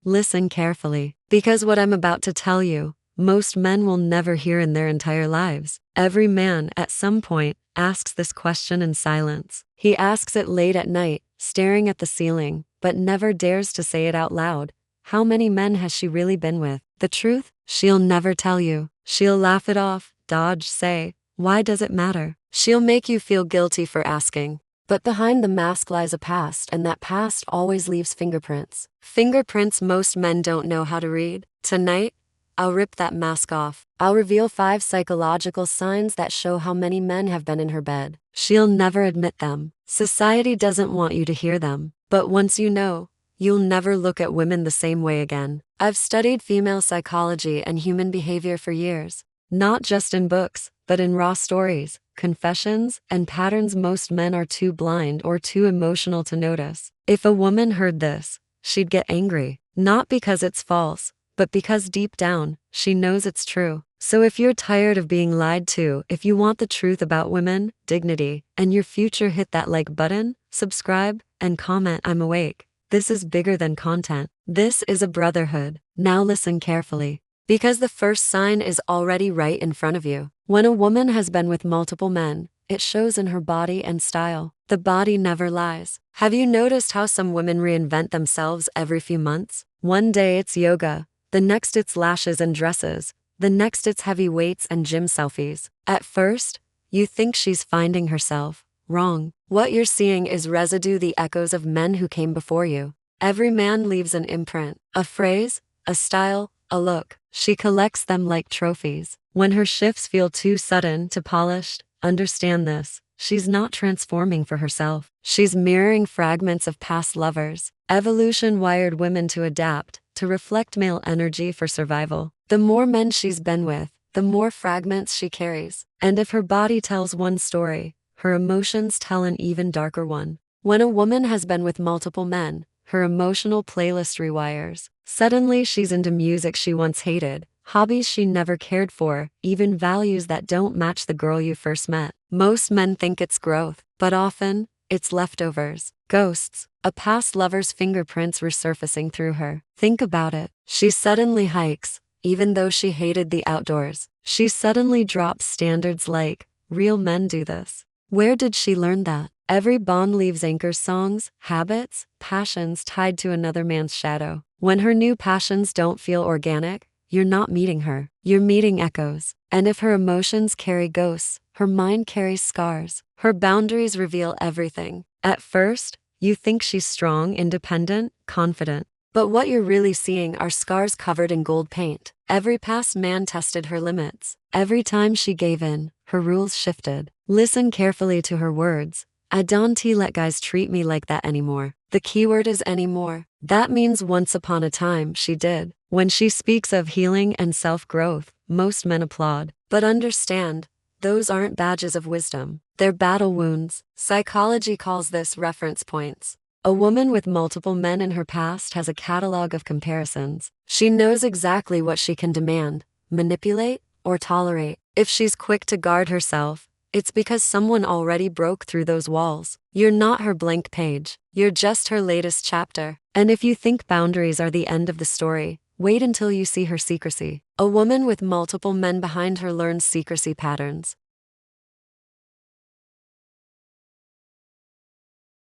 Listen carefully, because what I'm about to tell you, most men will never hear in their entire lives. Every man, at some point, asks this question in silence. He asks it late at night, staring at the ceiling, but never dares to say it out loud. How many men has she really been with? The truth? She'll never tell you. She'll laugh it off, dodge, say, "Why does it matter?" She'll make you feel guilty for asking. But behind the mask lies a past, and that past always leaves fingerprints. Fingerprints most men don't know how to read. Tonight, I'll rip that mask off. I'll reveal 5 psychological signs that show how many men have been in her bed. She'll never admit them. Society doesn't want you to hear them. But once you know, you'll never look at women the same way again. I've studied female psychology and human behavior for years. Not just in books, but in raw stories, confessions, and patterns most men are too blind or too emotional to notice. If a woman heard this, she'd get angry. Not because it's false, but because deep down, she knows it's true. So if you're tired of being lied to, if you want the truth about women, dignity, and your future, hit that like button, subscribe, and comment. I'm awake. This is bigger than content. This is a brotherhood. Now listen carefully. Because the first sign is already right in front of you. When a woman has been with multiple men, it shows in her body and style. The body never lies. Have you noticed how some women reinvent themselves every few months? One day it's yoga, the next it's lashes and dresses, the next it's heavy weights and gym selfies. At first, you think she's finding herself. Wrong. What you're seeing is residue, the echoes of men who came before you. Every man leaves an imprint, a phrase, a style, a look. She collects them like trophies. When her shifts feel too sudden, too polished, understand this. She's not transforming for herself. She's mirroring fragments of past lovers. Evolution wired women to adapt, to reflect male energy for survival. The more men she's been with, the more fragments she carries. And if her body tells one story, her emotions tell an even darker one. When a woman has been with multiple men, her emotional playlist rewires. Suddenly she's into music she once hated, hobbies she never cared for, even values that don't match the girl you first met. Most men think it's growth, but often, it's leftovers. Ghosts, a past lover's fingerprints resurfacing through her. Think about it. She suddenly hikes, even though she hated the outdoors. She suddenly drops standards like, real men do this. Where did she learn that? Every bond leaves anchors, songs, habits, passions tied to another man's shadow. When her new passions don't feel organic, you're not meeting her. You're meeting echoes. And if her emotions carry ghosts, her mind carries scars. Her boundaries reveal everything. At first, you think she's strong, independent, confident. But what you're really seeing are scars covered in gold paint. Every past man tested her limits. Every time she gave in, her rules shifted. Listen carefully to her words. "I don't let guys treat me like that anymore." The keyword is anymore. That means once upon a time she did. When she speaks of healing and self-growth, most men applaud. But understand, those aren't badges of wisdom. They're battle wounds. Psychology calls this reference points. A woman with multiple men in her past has a catalog of comparisons. She knows exactly what she can demand, manipulate, or tolerate. If she's quick to guard herself, it's because someone already broke through those walls. You're not her blank page. You're just her latest chapter. And if you think boundaries are the end of the story, wait until you see her secrecy. A woman with multiple men behind her learns secrecy patterns.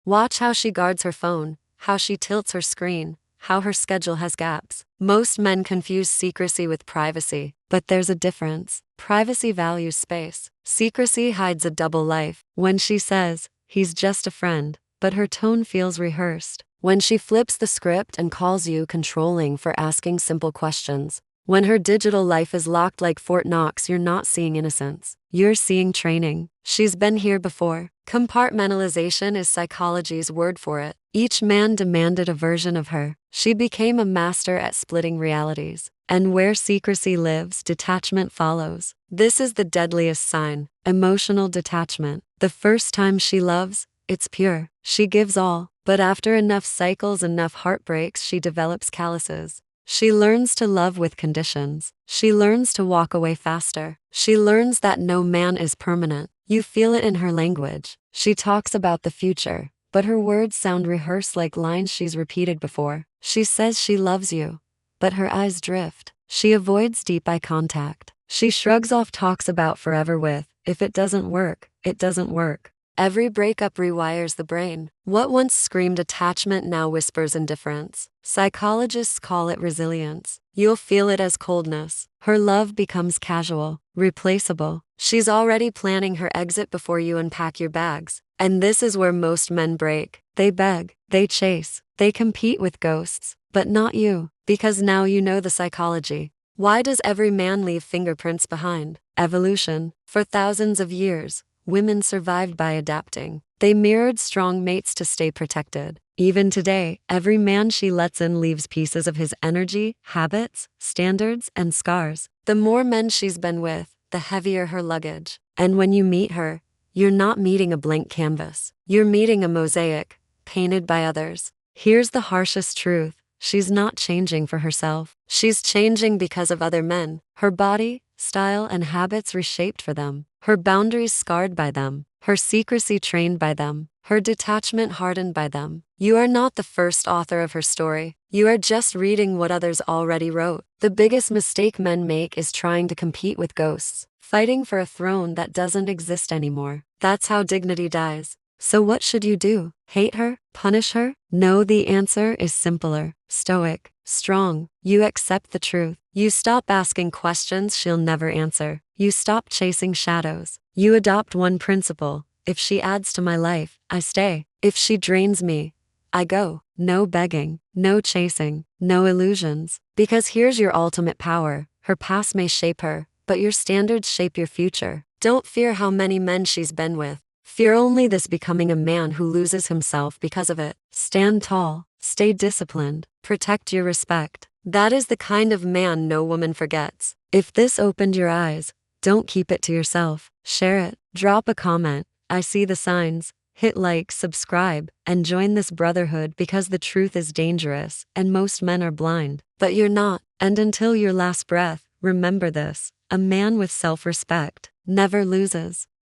Watch how she guards her phone, how she tilts her screen, how her schedule has gaps. Most men confuse secrecy with privacy, but there's a difference. Privacy values space. Secrecy hides a double life. When she says, "He's just a friend," but her tone feels rehearsed. When she flips the script and calls you controlling for asking simple questions. When her digital life is locked like Fort Knox, you're not seeing innocence. You're seeing training. She's been here before. Compartmentalization is psychology's word for it. Each man demanded a version of her. She became a master at splitting realities. And where secrecy lives, detachment follows. This is the deadliest sign, emotional detachment. The first time she loves, it's pure. She gives all. But after enough cycles, enough heartbreaks, she develops calluses. She learns to love with conditions. She learns to walk away faster. She learns that no man is permanent. You feel it in her language. She talks about the future, but her words sound rehearsed like lines she's repeated before. She says she loves you, but her eyes drift. She avoids deep eye contact. She shrugs off talks about forever with, if it doesn't work, it doesn't work. Every breakup rewires the brain. What once screamed attachment now whispers indifference. Psychologists call it resilience. You'll feel it as coldness. Her love becomes casual, replaceable. She's already planning her exit before you unpack your bags. And this is where most men break. They beg, they chase, they compete with ghosts. But not you, because now you know the psychology. Why does every man leave fingerprints behind? Evolution. For thousands of years, women survived by adapting. They mirrored strong mates to stay protected. Even today, every man she lets in leaves pieces of his energy, habits, standards, and scars. The more men she's been with, the heavier her luggage. And when you meet her, you're not meeting a blank canvas. You're meeting a mosaic, painted by others. Here's the harshest truth. She's not changing for herself. She's changing because of other men. Her body, style, and habits reshaped for them. Her boundaries scarred by them. Her secrecy trained by them. Her detachment hardened by them. You are not the first author of her story. You are just reading what others already wrote. The biggest mistake men make is trying to compete with ghosts, fighting for a throne that doesn't exist anymore. That's how dignity dies. So what should you do? Hate her? Punish her? No, the answer is simpler. Stoic. Strong. You accept the truth. You stop asking questions she'll never answer. You stop chasing shadows. You adopt one principle. If she adds to my life, I stay. If she drains me, I go. No begging. No chasing. No illusions. Because here's your ultimate power. Her past may shape her, but your standards shape your future. Don't fear how many men she's been with. Fear only this becoming a man who loses himself because of it. Stand tall, stay disciplined, protect your respect. That is the kind of man no woman forgets. If this opened your eyes, don't keep it to yourself. Share it, drop a comment. I see the signs. Hit like, subscribe, and join this brotherhood because the truth is dangerous and most men are blind. But you're not. And until your last breath, remember this: a man with self-respect never loses.